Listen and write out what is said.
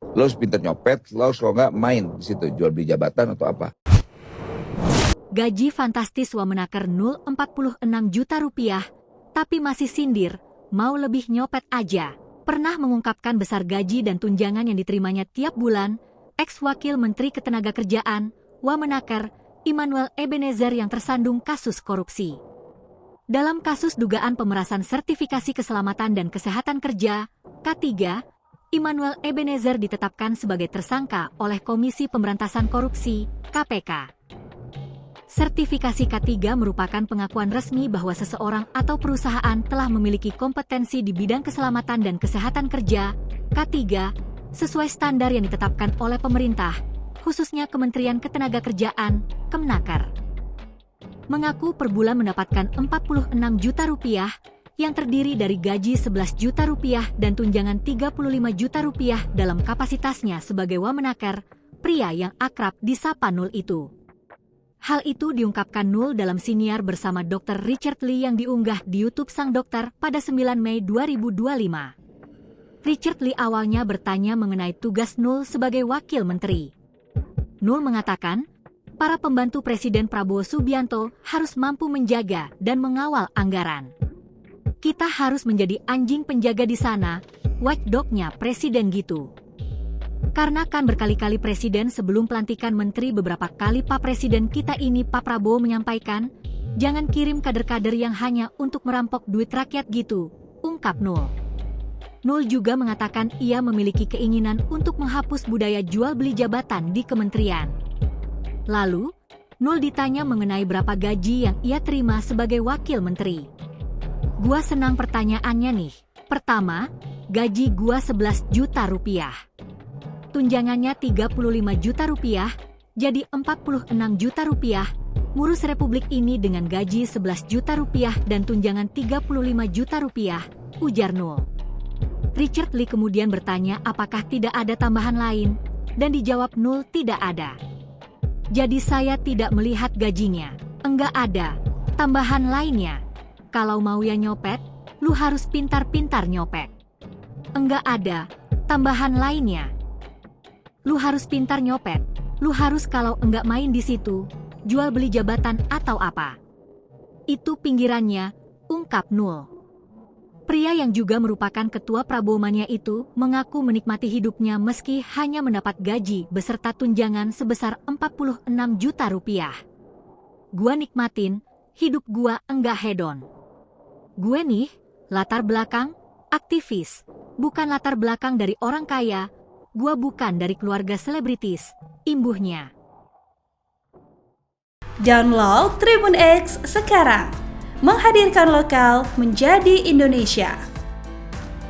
Lo harus pintar nyopet, lo harus kalau nggak main di situ, jual beli jabatan atau apa. Gaji fantastis Wamenaker 0,46 juta rupiah, tapi masih sindir, mau lebih nyopet aja. Pernah mengungkapkan besar gaji dan tunjangan yang diterimanya tiap bulan, ex-wakil Menteri Ketenagakerjaan, Wamenaker, Immanuel Ebenezer yang tersandung kasus korupsi. Dalam kasus dugaan pemerasan sertifikasi keselamatan dan kesehatan kerja, K3, Immanuel Ebenezer ditetapkan sebagai tersangka oleh Komisi Pemberantasan Korupsi, KPK. Sertifikasi K3 merupakan pengakuan resmi bahwa seseorang atau perusahaan telah memiliki kompetensi di bidang keselamatan dan kesehatan kerja, K3, sesuai standar yang ditetapkan oleh pemerintah, khususnya Kementerian Ketenagakerjaan, Kemnaker. Mengaku per bulan mendapatkan 46 juta rupiah, yang terdiri dari gaji 11 juta rupiah dan tunjangan 35 juta rupiah dalam kapasitasnya sebagai Wamenaker, pria yang akrab disapa Nul itu. Hal itu diungkapkan Nul dalam siniar bersama Dr. Richard Lee yang diunggah di YouTube sang dokter pada 9 Mei 2025. Richard Lee awalnya bertanya mengenai tugas Nul sebagai wakil menteri. Nul mengatakan, para pembantu Presiden Prabowo Subianto harus mampu menjaga dan mengawal anggaran. Kita harus menjadi anjing penjaga di sana, watchdog-nya Presiden gitu. Karena kan berkali-kali Presiden sebelum pelantikan menteri beberapa kali Pak Presiden kita ini Pak Prabowo menyampaikan, jangan kirim kader-kader yang hanya untuk merampok duit rakyat gitu, ungkap Nul. Nul juga mengatakan ia memiliki keinginan untuk menghapus budaya jual beli jabatan di kementerian. Lalu, Nul ditanya mengenai berapa gaji yang ia terima sebagai wakil menteri. Gua senang pertanyaannya nih. Pertama, gaji gua 11 juta rupiah. Tunjangannya 35 juta rupiah, jadi 46 juta rupiah, ngurus republik ini dengan gaji 11 juta rupiah dan tunjangan 35 juta rupiah, ujar Nul. Richard Lee kemudian bertanya apakah tidak ada tambahan lain, dan dijawab Nul tidak ada. Jadi saya tidak melihat gajinya, enggak ada tambahan lainnya. Kalau mau ya nyopet, lu harus pintar-pintar nyopet. Enggak ada tambahan lainnya. Lu harus pintar nyopet, lu harus kalau enggak main di situ, jual beli jabatan atau apa. Itu pinggirannya, ungkap Nul. Pria yang juga merupakan ketua Prabowo Mania itu mengaku menikmati hidupnya meski hanya mendapat gaji beserta tunjangan sebesar 46 juta rupiah. Gua nikmatin, hidup gua enggak hedon. Gue nih, latar belakang, aktivis, bukan latar belakang dari orang kaya, gue bukan dari keluarga selebritis, imbuhnya. Download Tribun X sekarang, menghadirkan lokal menjadi Indonesia.